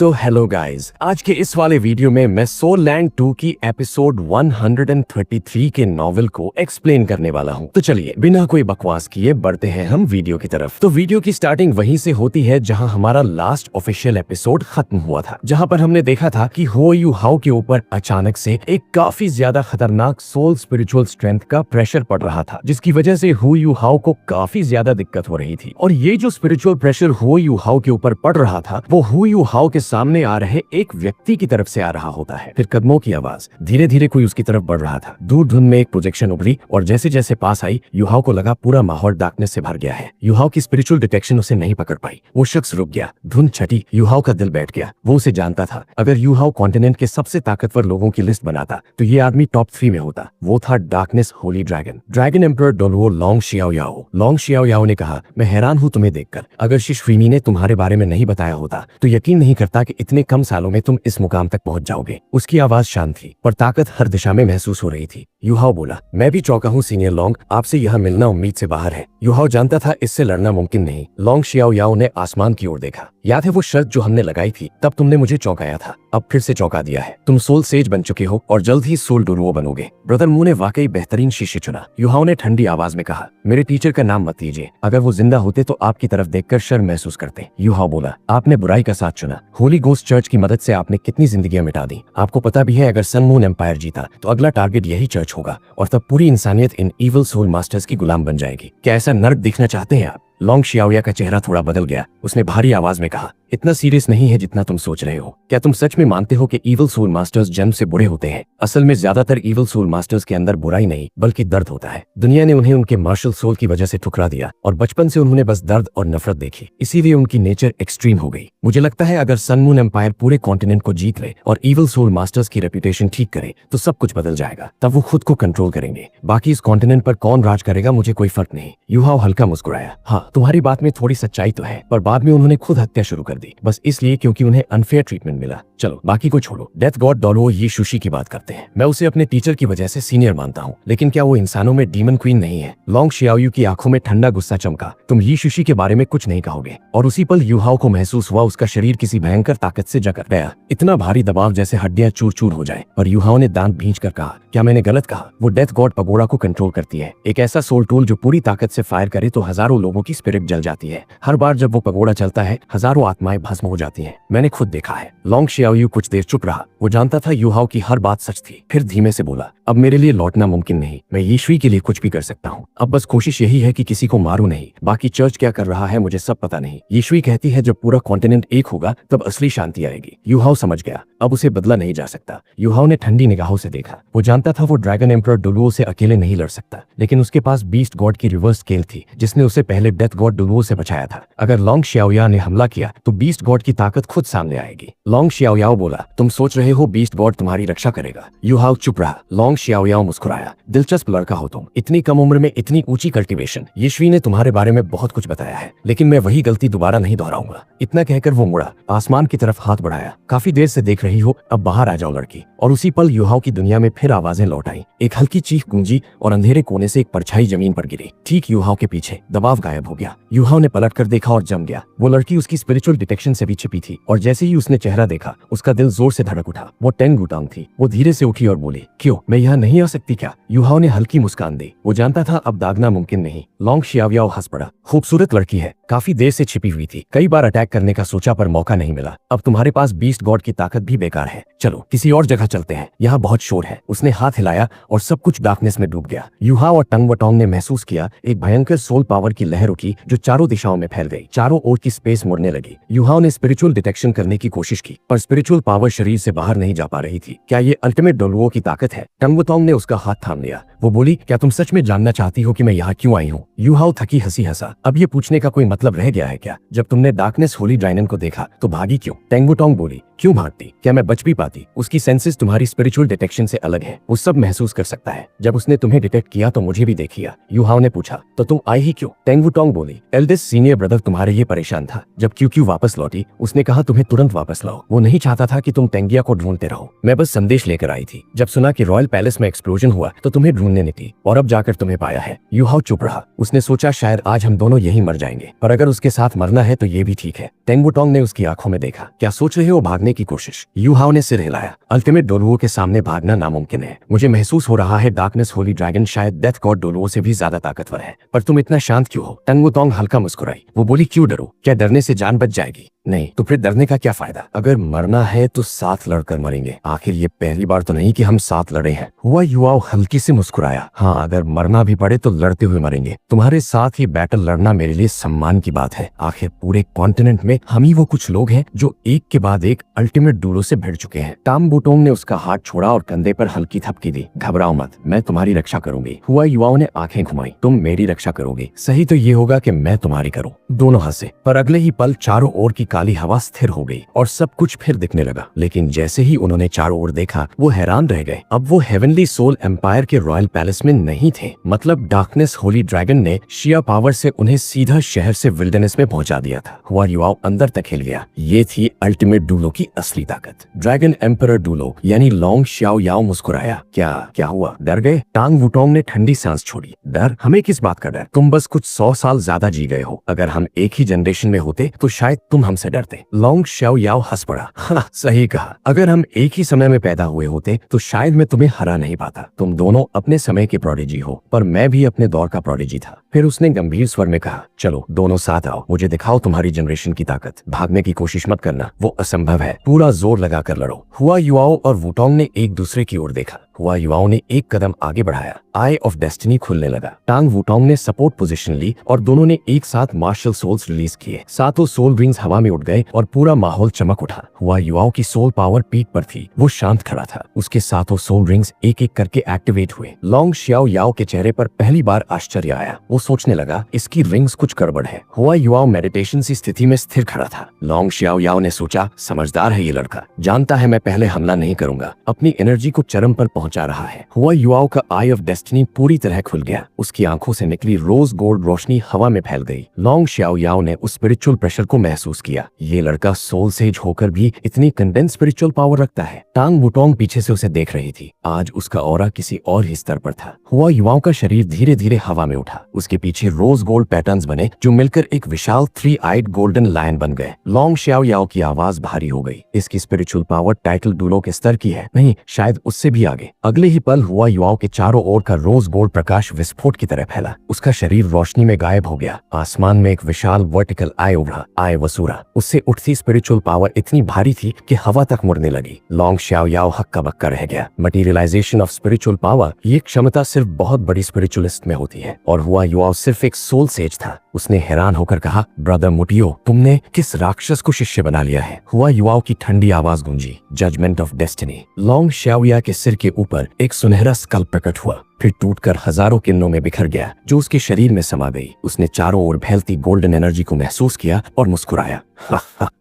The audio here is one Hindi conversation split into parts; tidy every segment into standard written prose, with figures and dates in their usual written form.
तो हेलो गाइस, आज के इस वाले वीडियो में मैं सोल लैंड 2 की एपिसोड 133 के नॉवेल को एक्सप्लेन करने वाला हूं। तो चलिए बिना कोई बकवास किए बढ़ते हैं हम वीडियो की तरफ। तो वीडियो की स्टार्टिंग वहीं से होती है जहां हमारा लास्ट ऑफिशियल एपिसोड खत्म हुआ था, जहां पर हमने देखा था कि हो यू हाउ के ऊपर अचानक से एक काफी ज्यादा खतरनाक सोल स्पिरिचुअल स्ट्रेंथ का प्रेशर पड़ रहा था, जिसकी वजह से हो यू हाउ को काफी ज्यादा दिक्कत हो रही थी। और ये जो स्पिरिचुअल प्रेशर हो यू हाउ के ऊपर पड़ रहा था वो हो यू हाउ के सामने आ रहे एक व्यक्ति की तरफ से आ रहा होता है। फिर कदमों की आवाज, धीरे धीरे कोई उसकी तरफ बढ़ रहा था। दूर धुंध में एक प्रोजेक्शन उभरी और जैसे जैसे पास आई युहाओ को लगा पूरा माहौल डार्कनेस से भर गया है। युहाओ की स्पिरिचुअल डिटेक्शन उसे नहीं पकड़ पाई। वो शख्स रुक गया, धुंध छटी, युहाओ का दिल बैठ गया। वो उसे जानता था, अगर युहाओ कॉन्टिनेंट के सबसे ताकतवर लोगों की लिस्ट बनाता तो ये आदमी टॉप 3 में होता। वो था डार्कनेस होली ड्रैगन एम्परर डोलुओ लोंग शियाओयाओ। लोंग शियाओयाओ ने कहा, मैं हैरान हूँ तुम्हें देखकर। अगर शिशुइनी ने तुम्हारे बारे में नहीं बताया होता तो यकीन नहीं करता कि इतने कम सालों में तुम इस मुकाम तक पहुंच जाओगे। उसकी आवाज शांत थी पर ताकत हर दिशा में महसूस हो रही थी। युहाओ बोला, मैं भी चौंका हूँ सीनियर लोंग, आपसे यह मिलना उम्मीद से बाहर है। युहाओ जानता था इससे लड़ना मुमकिन नहीं। लोंग शियाओयाओ ने आसमान की ओर देखा। याद है वो शर्त जो हमने लगाई थी, तब तुमने मुझे चौंकाया था, अब फिर से चौंका दिया है। तुम सोल सेज बन चुके हो और जल्द ही सोल डुरुओ बनोगे। ब्रदर मू ने वाकई बेहतरीन शिष्य चुना। युहाओ ने ठंडी आवाज में कहा, मेरे टीचर का नाम मत लीजिए, अगर वो जिंदा होते तो आपकी तरफ देखकर शर्म महसूस करते। युहाओ बोला, आपने बुराई का साथ चुना। होली गोस्ट चर्च की मदद से आपने कितनी जिंदगियां मिटा दी। आपको पता भी है अगर सन मून एम्पायर जीता तो अगला टारगेट यही चर्च होगा और तब पूरी इंसानियत इन इविल सोल मास्टर्स की गुलाम बन जाएगी। क्या ऐसा नर्क दिखना चाहते हैं आप? लोंग शियाओया का चेहरा थोड़ा बदल गया। उसने भारी आवाज में कहा, इतना सीरियस नहीं है जितना तुम सोच रहे हो। क्या तुम सच में मानते हो कि इविल सोल मास्टर्स जन्म से बुरे होते हैं? असल में ज्यादातर इविल सोल मास्टर्स के अंदर बुराई नहीं बल्कि दर्द होता है। दुनिया ने उन्हें उनके मार्शल सोल की वजह से ठुकरा दिया और बचपन से उन्होंने बस दर्द और नफरत देखी, इसीलिए उनकी नेचर एक्सट्रीम हो गई। मुझे लगता है अगर सन मून एम्पायर पूरे कॉन्टिनेंट को जीत ले और इविल सोल मास्टर्स की रेपुटेशन ठीक करे तो सब कुछ बदल जाएगा। तब वो खुद को कंट्रोल करेंगे। बाकी इस कॉन्टिनेंट पर कौन राज करेगा मुझे कोई फर्क नहीं। युहाओ हल्का मुस्कुराया, हाँ तुम्हारी बात में थोड़ी सच्चाई तो है, पर बाद में उन्होंने खुद हत्या शुरू कर दी, बस इसलिए क्योंकि उन्हें अनफेयर ट्रीटमेंट मिला। चलो बाकी को छोड़ो, डेथ गॉड डोलुओ ये सुशी की बात करते हैं। मैं उसे अपने टीचर की वजह से सीनियर मानता हूँ, लेकिन क्या वो इंसानों में डीमन क्वीन नहीं है? लोंग शियाओयू की आंखों में ठंडा गुस्सा चमका। तुम ये सुशी के बारे में कुछ नहीं कहोगे? और उसी पल युहाओ को महसूस हुआ उसका शरीर किसी भयंकर ताकत से जकड़ गया। इतना भारी दबाव जैसे हड्डियां चूर चूर हो जाए। और युहाओ ने दांत भींच कर कहा, क्या मैंने गलत कहा? वो डेथ गॉड पगोड़ा को कंट्रोल करती है, एक ऐसा सोल टूल जो पूरी ताकत से फायर करे तो हजारों लोगों की स्पिरिट जल जाती है। हर बार जब वो पगोड़ा चलता है हजारों आत्माएं भस्म हो जाती हैं। मैंने खुद देखा है। लोंग शियाओयू कुछ देर चुप रहा। वो जानता था युहाओ की हर बात सच थी। फिर धीमे से बोला, अब मेरे लिए लौटना मुमकिन नहीं। मैं यीशुई के लिए कुछ भी कर सकता हूँ। अब बस कोशिश यही है कि किसी को मारूं नहीं। बाकी चर्च क्या कर रहा है मुझे सब पता नहीं। यीशुई कहती है जब पूरा कॉन्टिनेंट एक होगा तब असली शांति आएगी। युहाओ समझ गया, अब उसे बदला नहीं जा सकता। युहाओ ने ठंडी निगाहों से देखा। वो जानता था वो ड्रैगन एम्परर डुलुओ से अकेले नहीं लड़ सकता, लेकिन उसके पास बीस्ट गॉड की रिवर्स स्केल थी जिसने उसे पहले डेथ गॉड डुलुओ से बचाया था। अगर लोंग शियाओया ने हमला किया तो बीस्ट गॉड की ताकत खुद सामने आएगी। लोंग शियाओयाओ बोला, तुम सोच रहे हो बीस्ट गॉड तुम्हारी रक्षा करेगा? युहाओ चुप रहा। लोंग शियाओयाओ मुस्कुराया, दिलचस्प लड़का हो तुम, इतनी कम उम्र में इतनी ऊंची कल्टीवेशन। यीशुई ने तुम्हारे बारे में बहुत कुछ बताया है, लेकिन मैं वही गलती दोबारा नहीं दोहराऊंगा। इतना कहकर वो मुड़ा, आसमान की तरफ हाथ बढ़ाया। काफी देर से देख रही हो, अब बाहर आ जाओ लड़की। और उसी पल युहाओ की दुनिया में फिर आवाजें लौट आई। एक हल्की चीख गूंजी और अंधेरे कोने से एक परछाई जमीन पर गिरी। ठीक युहाओ के पीछे। दबाव गायब हो गया। युहाओ ने पलट कर देखा और जम गया। वो लड़की उसकी स्पिरिचुअल डिटेक्शन से भी छिपी थी और जैसे ही उसने चेहरा देखा उसका दिल जोर से धड़क उठा। वो टेंग गुटांग थी। वो धीरे से उठी और बोली, क्यों, मैं यहाँ नहीं आ सकती क्या? युहाओ ने हल्की मुस्कान दी। वो जानता था अब दागना मुमकिन नहीं। लोंग शियाओयाओ हंस पड़ा, खूबसूरत लड़की है, काफी देर से छिपी हुई थी, कई बार अटैक करने का सोचा पर मौका नहीं मिला। अब तुम्हारे पास बीस्ट गॉड की ताकत भी बेकार है। चलो किसी और जगह चलते हैं, यहाँ बहुत शोर है। उसने हाथ हिलाया और सब कुछ डार्कनेस में डूब गया। युहाओ और टंग वटोंग ने महसूस किया एक भयंकर सोल पावर की लहर उठी जो चारों दिशाओं में फैल गई। चारों ओर की स्पेस मुड़ने लगी। युहाओ ने स्पिरिचुअल डिटेक्शन करने की कोशिश की पर स्पिरिचुअल पावर शरीर से बाहर नहीं जा पा रही थी। क्या ये अल्टीमेट डोलुओ की ताकत है? टंग वटोंग ने उसका हाथ थाम लिया। वो बोली, क्या तुम सच में जानना चाहती हो कि मैं यहाँ क्यों आई हूँ? युहाओ थकी हंसी हंसा। अब ये पूछने का कोई मतलब रह गया है क्या? जब तुमने डार्कनेस होली ड्रैगन को देखा तो भागी क्यों? टेंग वटोंग बोली, क्यों भागती? क्या मैं बच भी पाती? उसकी सेंसेस तुम्हारी स्पिरिचुअल डिटेक्शन से अलग है, वो सब महसूस कर सकता है। जब उसने तुम्हें डिटेक्ट किया तो मुझे भी देख लिया। यूहाओ ने पूछा, तो तुम आई ही क्यों? टेंग वुटोंग बोली, एल्डेस्ट सीनियर ब्रदर तुम्हारे लिए परेशान था। जब क्यू वापस लौटी उसने कहा तुम्हें तुरंत वापस लाओ। वो नहीं चाहता था कि तुम टेंगिया को ढूंढते रहो। मैं बस संदेश लेकर आई थी। जब सुना कि रॉयल पैलेस में एक्सप्लोजन हुआ तो तुम्हें ढूंढने निकली और अब जाकर तुम्हें पाया है। यूहाओ चुप रहा। उसने सोचा शायद आज हम दोनों यही मर जाएंगे, पर अगर उसके साथ मरना है तो ये भी ठीक है। टेंग वुटोंग ने उसकी आंखों में देखा। क्या सोच रहे हो? भागने की कोशिश? यूहाओ ने सिर हिलाया। अल्टीमेट डोलुओ के सामने भागना नामुमकिन है। मुझे महसूस हो रहा है डार्कनेस होली ड्रैगन शायद डेथ गॉड डोलुओ से भी ज्यादा ताकतवर है। पर तुम इतना शांत क्यों हो? टेंग वुटोंग हल्का मुस्कुराई। वो बोली, क्यों डरो? क्या डरने से जान बच जाएगी? नहीं। तो फिर डरने का क्या फायदा? अगर मरना है तो साथ लड़कर मरेंगे। आखिर ये पहली बार तो नहीं कि हम साथ लड़े हैं। हुआ युवाओ हल्की से मुस्कुराया। हाँ, अगर मरना भी पड़े तो लड़ते हुए मरेंगे। तुम्हारे साथ ही बैटल लड़ना मेरे लिए सम्मान की बात है। आखिर पूरे कॉन्टिनेंट में हम ही वो कुछ लोग हैं जो एक के बाद एक अल्टीमेट डूलो से भिड़ चुके हैं। टांग वुटोंग ने उसका हाथ छोड़ा और कंधे पर हल्की थपकी दी। घबराओ मत, मैं तुम्हारी रक्षा करूंगी। हुआ युवाओं ने आंखें घुमाई। तुम मेरी रक्षा करोगे? सही तो ये होगा कि मैं तुम्हारी करूं। दोनों हंसे, पर अगले ही पल चारों ओर की काली हवा स्थिर हो गई और सब कुछ फिर दिखने लगा। लेकिन जैसे ही उन्होंने चारों ओर देखा वो हैरान रह गए। अब वो हेवनली सोल एम्पायर के रॉयल पैलेस में नहीं थे। मतलब डार्कनेस होली ड्रैगन ने शिया पावर से उन्हें सीधा शहर से विल्डरनेस में पहुंचा दिया था। हुआ युवाओं अंदर तक हिल गया। ये थी अल्टीमेट डूलो की असली ताकत। ड्रैगन एम्परर डूलो यानी लॉन्ग श्याओ याओ मुस्कुराया। क्या हुआ? डर गए? टांग वुटोंग ने ठंडी सांस छोड़ी। डर? हमें किस बात का डर? तुम बस कुछ 100 साल ज्यादा जी गए हो। अगर हम एक ही जनरेशन में होते तो शायद तुम हमसे डरते। लॉन्ग श्याओ याओ हंस पड़ा। हाँ, सही कहा। अगर हम एक ही समय में पैदा हुए होते तो शायद मैं तुम्हें हरा नहीं पाता। तुम दोनों अपने समय के प्रोडिजी हो, पर मैं भी अपने दौर का प्रोडिजी था। फिर उसने गंभीर स्वर में कहा, चलो दोनों साथ आओ, मुझे दिखाओ तुम्हारी जनरेशन की ताकत। भागने की कोशिश मत करना, वो असंभव है। पूरा जोर लगाकर लड़ो। हुआ युवाओं और वुटोंग ने एक दूसरे की ओर देखा। हुआ युवाओं ने एक कदम आगे बढ़ाया। आई ऑफ डेस्टिनी खुलने लगा। टांग वुटोंग ने सपोर्ट पोजीशन ली और दोनों ने एक साथ मार्शल सोल्स रिलीज किए। सातों सोल रिंग्स हवा में उड़ गए और पूरा माहौल चमक उठा। हुआ युवाओं की सोल पावर पीक पर थी। वो शांत खड़ा था। उसके सातों सोल रिंग्स एक एक करके एक्टिवेट हुए। लॉन्ग श्याओ याओ के चेहरे पर पहली बार आश्चर्य आया। वो सोचने लगा, इसकी रिंग्स कुछ गड़बड़ है। हुआ युवाओं मेडिटेशन की स्थिति में स्थिर खड़ा था। लॉन्ग श्याओ याओ ने सोचा, समझदार है ये लड़का, जानता है मैं पहले हमला नहीं करूंगा। अपनी एनर्जी को चरम पर पहुंचा रहा है। हुआ युवाओं का आई ऑफ डेस्टिनी पूरी तरह खुल गया। उसकी आंखों से निकली रोज गोल्ड रोशनी हवा में फैल गई। लॉन्ग श्याओ याओ ने उस स्पिरिचुअल प्रेशर को महसूस किया। ये लड़का सोल सेज होकर भी इतनी कंडेंस स्पिरिचुअल पावर रखता है। टांग वुटोंग पीछे से उसे देख रही थी। आज उसका ऑरा किसी और ही स्तर पर था। हुआ युवाओं का शरीर धीरे धीरे हवा में उठा। उसके पीछे रोज गोल्ड पैटर्न्स बने जो मिलकर एक विशाल 3 आइड गोल्डन लायन बन गए। लॉन्ग श्याओ याओ की आवाज भारी हो गई। इसकी स्पिरिचुअल पावर टाइटल डूलो के स्तर की है, नहीं शायद उससे भी आगे। अगले ही पल हुआ युवाओं के चारों ओर का रोज गोल्ड प्रकाश विस्फोट की तरह फैला। उसका शरीर रोशनी में गायब हो गया। आसमान में एक विशाल वर्टिकल आई उभरा। आई वसूरा। उससे उठती स्पिरिचुअल पावर इतनी भारी थी कि हवा तक मुड़ने लगी। लॉन्ग श्याओ याओ हक्का बक्का रह गया। मटीरियलाइजेशन ऑफ स्पिरिचुअल पावर, ये क्षमता सिर्फ बहुत बड़ी स्पिरिचुअलिस्ट में होती है और हुआ युवाओं सिर्फ एक सोल सेज था। उसने हैरान होकर कहा, ब्रदर मुटियो, तुमने किस राक्षस को शिष्य बना लिया है? हुआ युवाओं की ठंडी आवाज गूंजी, जजमेंट ऑफ डेस्टिनी। लॉन्ग श्याओ याओ के सिर के ऊपर एक सुनहरा स्कल प्रकट हुआ, फिर टूटकर हजारों किरणों में बिखर गया जो उसके शरीर में समा गई। उसने चारों ओर फैलती गोल्डन एनर्जी को महसूस किया और मुस्कुराया।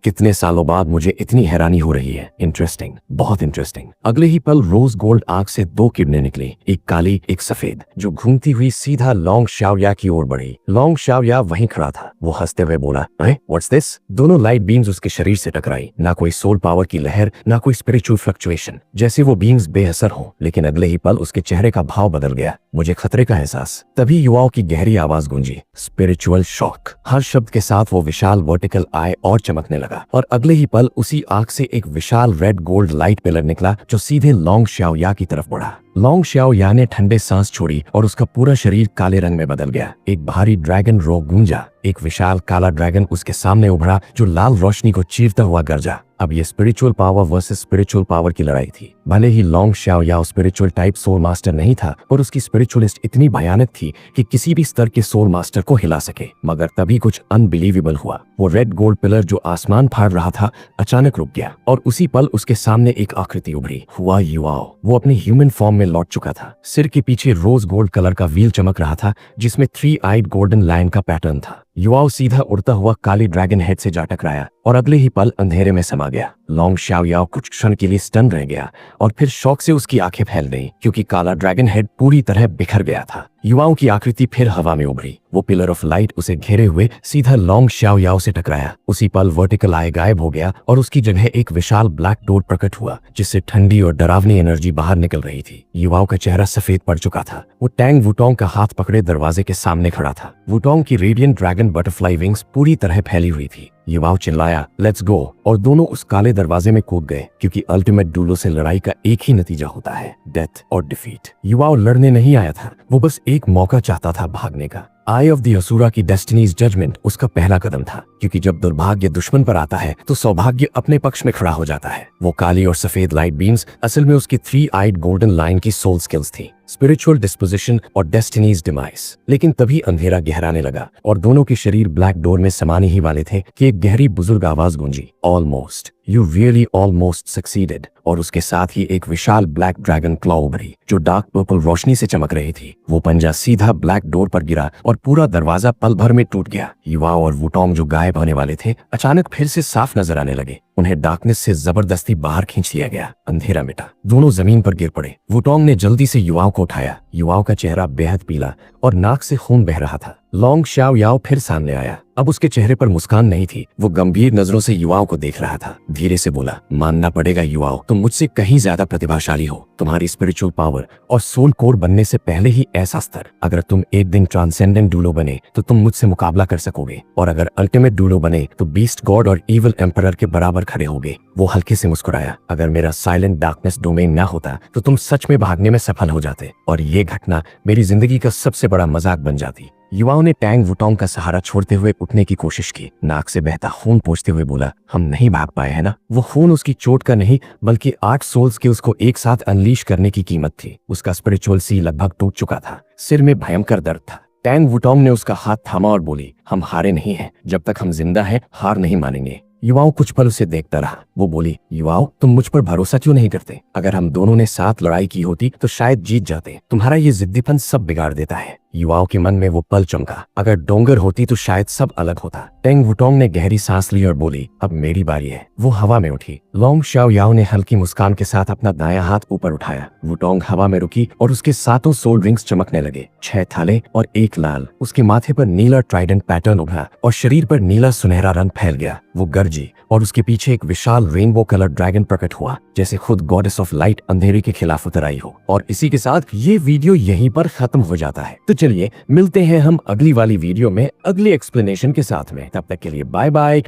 कितने सालों बाद मुझे इतनी हैरानी हो रही है। इंटरेस्टिंग, बहुत इंटरेस्टिंग। अगले ही पल रोज गोल्ड आंख से 2 किरणें निकली, एक काली एक सफेद, जो घूमती हुई सीधा लॉन्ग श्याओ याओ की ओर बढ़ी। लॉन्ग श्याओ याओ वहीं खड़ा था। वो हंसते हुए बोला, व्हाट्स दिस? दोनों लाइट बीम्स उसके शरीर से टकराई। ना कोई सोल पावर की लहर, ना कोई स्पिरिचुअल फ्लक्चुएशन, जैसे वो बीम्स बेअसर हो। लेकिन अगले ही पल उसके चेहरे का भाव बदल गया, मुझे खतरे का एहसास। तभी युवाओं की गहरी आवाज गूंजी, स्पिरिचुअल शॉक। हर शब्द के साथ वो विशाल वर्टिकल आई और चमकने लगा और अगले ही पल उसी आंख से एक विशाल रेड गोल्ड लाइट पिलर निकला जो सीधे लॉन्ग श्याओ याओ की तरफ बढ़ा। लॉन्ग श्याओ याओ ने ठंडे सांस छोड़ी और उसका पूरा शरीर काले रंग में बदल गया। एक भारी ड्रैगन रो गूंजा। एक विशाल काला ड्रैगन उसके सामने उभरा जो लाल रोशनी को चीरता हुआ गरजा। अब ये spiritual power versus spiritual power की लड़ाई थी। भले ही लॉन्ग श्याओ याओ स्पिरिचुअल टाइप सोल मास्टर नहीं था, और उसकी स्पिरिचुअलिस्ट इतनी भयानक थी कि किसी भी स्तर के सोल मास्टर को हिला सके। मगर तभी कुछ अनबिलीवेबल हुआ। वो रेड गोल्ड पिलर जो आसमान फाड़ रहा था अचानक रुक गया और उसी पल उसके सामने एक आकृति उभरी। हुआ युवाओ। वो अपने ह्यूमन फॉर्म में लौट चुका था। सिर के पीछे रोज गोल्ड कलर का व्हील चमक रहा था जिसमें 3 आइड गोल्डन लायन का पैटर्न था। युवाओ सीधा उड़ता हुआ काली ड्रैगन हेड से जा टकराया और अगले ही पल अंधेरे में समा गया। लॉन्ग शाओयाओ कुछ क्षण के लिए स्टन रह गया और फिर शौक से उसकी आंखें फैल गईं क्योंकि काला ड्रैगन हेड पूरी तरह बिखर गया था। युवाओं की आकृति फिर हवा में उभरी। वो पिलर ऑफ लाइट उसे घेरे हुए सीधा लॉन्ग शाओयाओ से टकराया। उसी पल वर्टिकल आई गायब हो गया और उसकी जगह एक विशाल ब्लैक डोर प्रकट हुआ जिससे ठंडी और डरावनी एनर्जी बाहर निकल रही थी। युवाओं का चेहरा सफेद पड़ चुका था। वो टैंग वुटोंग का हाथ पकड़े दरवाजे के सामने खड़ा था। वुटोंग की रेडियंट ड्रैगन बटरफ्लाई विंग्स पूरी तरह फैली हुई थी। युवाओ चिल्लाया, लेट्स गो, और दोनों उस काले दरवाजे में कूद गए क्योंकि अल्टीमेट डुएलो से लड़ाई का एक ही नतीजा होता है, डेथ और डिफीट। युवाओ लड़ने नहीं आया था, वो बस एक मौका चाहता था भागने का। आई ऑफ द असुरा की डेस्टिनीज जजमेंट उसका पहला कदम था क्योंकि जब दुर्भाग्य दुश्मन पर आता है तो सौभाग्य अपने पक्ष में खड़ा हो जाता है। वो काली और सफेद लाइट बीम्स असल में उसकी 3-आइड गोल्डन लाइन की सोल स्किल्स थी, स्पिरिचुअल डिस्पोजिशन और डेस्टिनीज डिमाइस। लेकिन तभी अंधेरा गहराने लगा और दोनों के शरीर ब्लैक डोर में समाने ही वाले थे कि एक गहरी बुजुर्ग आवाज गूंजी, almost, you really almost succeeded. और उसके साथ ही एक विशाल ब्लैक ड्रैगन क्लॉ उभरी जो डार्क पर्पल रोशनी से चमक रही थी। वो पंजा सीधा ब्लैक डोर पर गिरा और पूरा दरवाजा पल भर में टूट गया। युवाओ और वुटोंग जो गायब होने वाले थे अचानक फिर से साफ नजर आने लगे। उन्हें डार्कनेस से जबरदस्ती बाहर खींच लिया गया। अंधेरा मिटा, दोनों जमीन पर गिर पड़े। वुटोंग ने जल्दी से युवाओं को उठाया। युवाओं का चेहरा बेहद पीला और नाक से खून बह रहा था। लॉन्ग शाओयाओ फिर सामने आया। अब उसके चेहरे पर मुस्कान नहीं थी। वो गंभीर नजरों से युवाओं को देख रहा था। धीरे से बोला, मानना पड़ेगा युवाओं, तुम मुझसे कहीं ज्यादा प्रतिभाशाली हो। तुम्हारी स्पिरिचुअल पावर और सोल कोर बनने से पहले ही ऐसा स्तर, अगर तुम एक दिन ट्रांसेंडेंट डुएलो बने तो तुम मुझसे मुकाबला कर सकोगे, और अगर अल्टीमेट डुएलो बने तो बीस्ट गॉड और इविल एम्परर के बराबर खड़े होगे। वो हल्के से मुस्कुराया, अगर मेरा साइलेंट डार्कनेस डोमेन ना होता तो तुम सच में भागने में सफल हो जाते और ये घटना मेरी जिंदगी का सबसे बड़ा मजाक बन जाती। युवाओं ने टैंग वुटोंग का सहारा छोड़ते हुए उठने की कोशिश की। नाक से बहता खून पोंछते हुए बोला, हम नहीं भाग पाए है ना। वो खून उसकी चोट का नहीं बल्कि 8 सोल्स के उसको एक साथ अनलीश करने की कीमत थी। उसका स्पिरिचुअल सी लगभग टूट चुका था। सिर में भयंकर दर्द था। टैंग वुटोंग ने उसका हाथ थामा और बोली, हम हारे नहीं हैं, जब तक हम जिंदा हैं हार नहीं मानेंगे। युवाओं कुछ पल उसे देखता रहा। वो बोली, युवाओं तुम मुझ पर भरोसा क्यों नहीं करते? अगर हम दोनों ने साथ लड़ाई की होती तो शायद जीत जाते। तुम्हारा ये जिद्दीपन सब बिगाड़ देता है। युवाओं के मन में वो पल चमका, अगर डोंगर होती तो शायद सब अलग होता। टैंग वुटोंग ने गहरी सांस ली और बोली, अब मेरी बारी है। वो हवा में उठी। लॉन्ग शाओयाओ ने हल्की मुस्कान के साथ अपना दायां हाथ ऊपर उठाया। वुटोंग हवा में रुकी और उसके 7 सोल रिंग्स चमकने लगे, 6 थाले और 1 लाल। उसके माथे पर नीला ट्राइडेंट पैटर्न उभरा और शरीर पर नीला सुनहरा रंग फैल गया। वो गरजी और उसके पीछे एक विशाल रेनबो कलर ड्रैगन प्रकट हुआ, जैसे खुद गॉडेस ऑफ लाइट अंधेरे के खिलाफ उतर आई हो। और इसी के साथ ये वीडियो यहीं पर खत्म हो जाता है। तो चलिए मिलते हैं हम अगली वाली वीडियो में अगली एक्सप्लेनेशन के साथ में। तब तक के लिए बाय बाय।